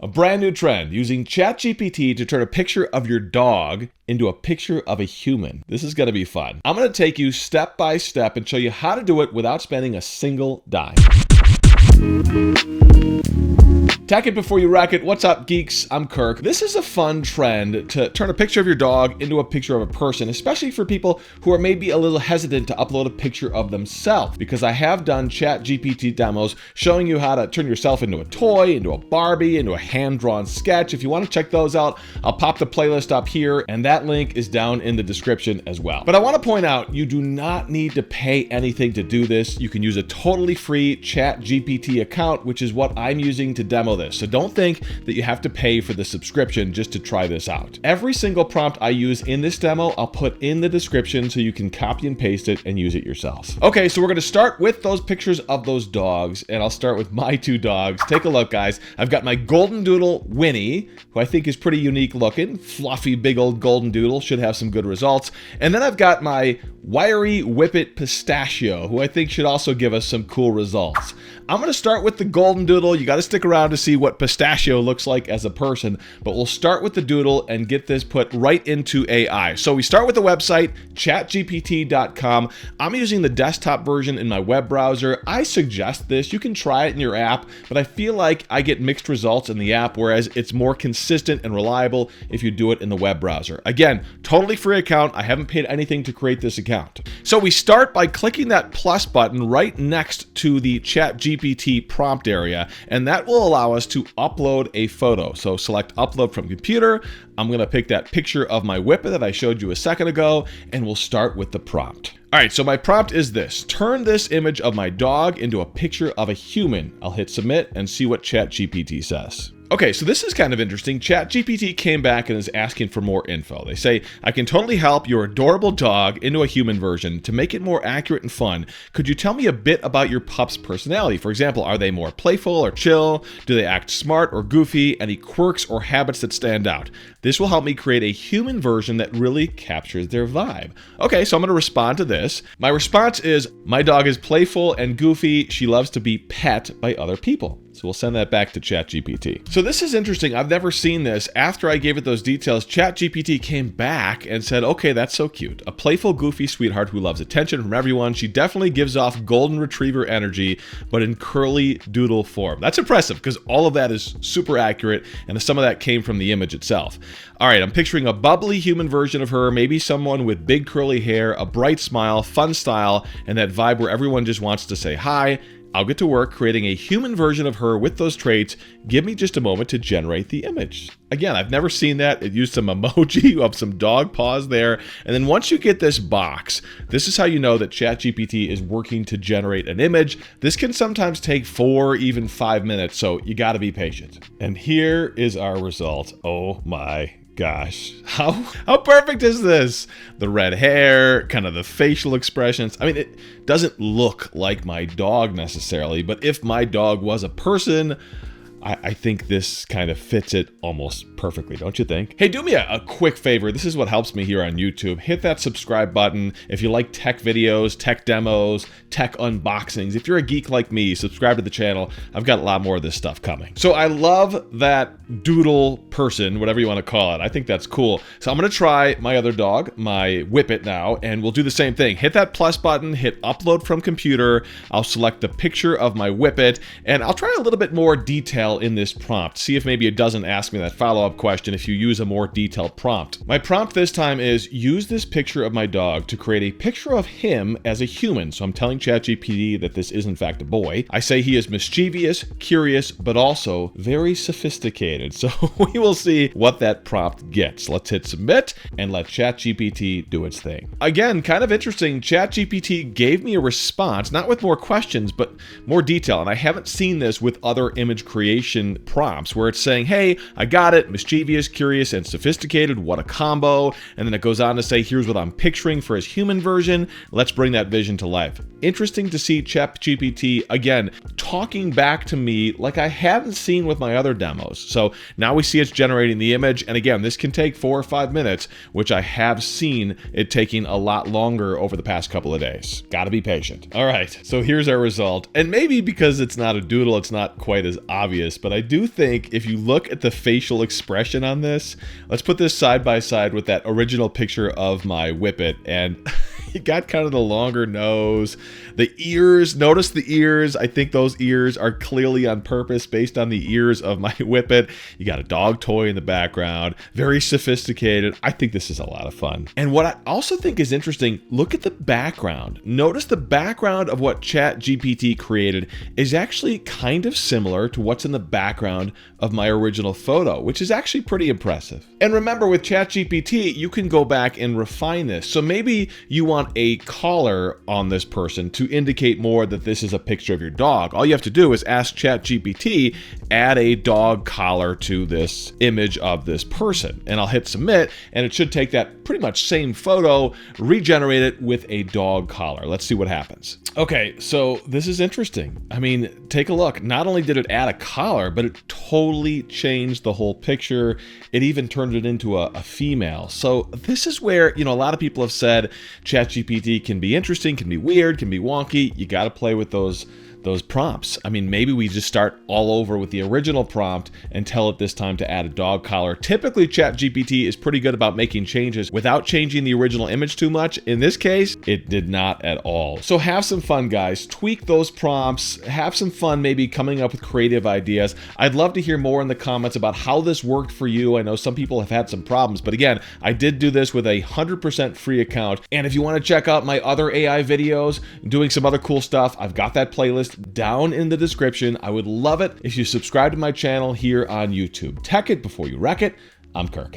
A brand new trend, using ChatGPT to turn a picture of your dog into a picture of a human. This is going to be fun. I'm going to take you step by step and show you how to do it without spending a single dime. Tack it before you rack it. What's up, geeks? I'm Kirk. This is a fun trend to turn a picture of your dog into a picture of a person, especially for people who are maybe a little hesitant to upload a picture of themselves, because I have done ChatGPT demos showing you how to turn yourself into a toy, into a Barbie, into a hand-drawn sketch. If you want to check those out, I'll pop the playlist up here, and that link is down in the description as well. But I want to point out, you do not need to pay anything to do this. You can use a totally free ChatGPT account, which is what I'm using to demo this. So don't think that you have to pay for the subscription just to try this out. Every single prompt I use in this demo, I'll put in the description so you can copy and paste it and use it yourself. Okay, so we're going to start with those pictures of those dogs, and I'll start with my two dogs. Take a look, guys. I've got my golden doodle, Winnie, who I think is pretty unique looking. Fluffy, big old golden doodle, should have some good results. And then I've got my wiry Whippet Pistachio, who I think should also give us some cool results. I'm going to start with the golden doodle. You got to stick around to see what Pistachio looks like as a person, but we'll start with the doodle and get this put right into AI. So we start with the website, chatgpt.com. I'm using the desktop version in my web browser. I suggest this. You can try it in your app, but I feel like I get mixed results in the app, whereas it's more consistent and reliable if you do it in the web browser. Again, totally free account. I haven't paid anything to create this account. So we start by clicking that plus button right next to the ChatGPT prompt area, and that will allow us to upload a photo. So select upload from computer. I'm going to pick that picture of my Whippet that I showed you a second ago, and we'll start with the prompt. All right, so my prompt is this: turn this image of my dog into a picture of a human. I'll hit submit and see what ChatGPT says. Okay, so this is kind of interesting. ChatGPT came back and is asking for more info. They say, I can totally help your adorable dog into a human version. To make it more accurate and fun, could you tell me a bit about your pup's personality? For example, are they more playful or chill? Do they act smart or goofy? Any quirks or habits that stand out? This will help me create a human version that really captures their vibe. Okay, so I'm going to respond to this. My response is, my dog is playful and goofy. She loves to be pet by other people. So we'll send that back to ChatGPT. So this is interesting. I've never seen this. After I gave it those details, ChatGPT came back and said, okay, that's so cute. A playful, goofy sweetheart who loves attention from everyone. She definitely gives off golden retriever energy, but in curly doodle form. That's impressive because all of that is super accurate, and some of that came from the image itself. All right, I'm picturing a bubbly human version of her, maybe someone with big curly hair, a bright smile, fun style, and that vibe where everyone just wants to say hi. I'll get to work creating a human version of her with those traits. Give me just a moment to generate the image. Again, I've never seen that. It used some emoji of some dog paws there. And then once you get this box, this is how you know that ChatGPT is working to generate an image. This can sometimes take 4, even 5 minutes, so you gotta be patient. And here is our result. Oh my gosh, how perfect is this? The red hair, kind of the facial expressions. I mean, it doesn't look like my dog necessarily, but if my dog was a person, I think this kind of fits it almost perfectly, don't you think? Hey, do me a quick favor. This is what helps me here on YouTube. Hit that subscribe button. If you like tech videos, tech demos, tech unboxings, if you're a geek like me, subscribe to the channel. I've got a lot more of this stuff coming. So I love that doodle person, whatever you want to call it. I think that's cool. So I'm going to try my other dog, my Whippet now, and we'll do the same thing. Hit that plus button, hit upload from computer. I'll select the picture of my Whippet, and I'll try a little bit more detail in this prompt. See if maybe it doesn't ask me that follow-up question if you use a more detailed prompt. My prompt this time is, use this picture of my dog to create a picture of him as a human. So I'm telling ChatGPT that this is in fact a boy. I say he is mischievous, curious, but also very sophisticated. So we will see what that prompt gets. Let's hit submit and let ChatGPT do its thing. Again, kind of interesting. ChatGPT gave me a response, not with more questions, but more detail. And I haven't seen this with other image creation prompts where it's saying, hey, I got it, mischievous, curious, and sophisticated, what a combo. And then it goes on to say, here's what I'm picturing for his human version. Let's bring that vision to life. Interesting to see ChatGPT, again, talking back to me like I haven't seen with my other demos. So now we see it's generating the image. And again, this can take 4 or 5 minutes, which I have seen it taking a lot longer over the past couple of days. Gotta be patient. All right, so here's our result. And maybe because it's not a doodle, it's not quite as obvious this, but I do think if you look at the facial expression on this, let's put this side by side with that original picture of my Whippet, and you got kind of the longer nose, the ears. Notice the ears. I think those ears are clearly on purpose based on the ears of my Whippet. You got a dog toy in the background, very sophisticated. I think this is a lot of fun. And what I also think is interesting, look at the background. Notice the background of what ChatGPT created is actually kind of similar to what's in the background of my original photo, which is actually pretty impressive. And remember, with ChatGPT, you can go back and refine this. So maybe you want a collar on this person to indicate more that this is a picture of your dog. All you have to do is ask ChatGPT, add a dog collar to this image of this person. And I'll hit submit, and it should take that pretty much same photo, regenerate it with a dog collar. Let's see what happens. Okay, so this is interesting. I mean, take a look. Not only did it add a collar, but it totally changed the whole picture. It even turned it into a female. So this is where, a lot of people have said ChatGPT can be interesting, can be weird, can be wonky. You got to play with those prompts. I mean, maybe we just start all over with the original prompt and tell it this time to add a dog collar. Typically, ChatGPT is pretty good about making changes without changing the original image too much. In this case, it did not at all. So have some fun, guys. Tweak those prompts. Have some fun maybe coming up with creative ideas. I'd love to hear more in the comments about how this worked for you. I know some people have had some problems, but again, I did do this with a 100% free account. And if you want to check out my other AI videos, doing some other cool stuff, I've got that playlist down in the description. I would love it if you subscribe to my channel here on YouTube. Tech it before you wreck it. I'm Kirk.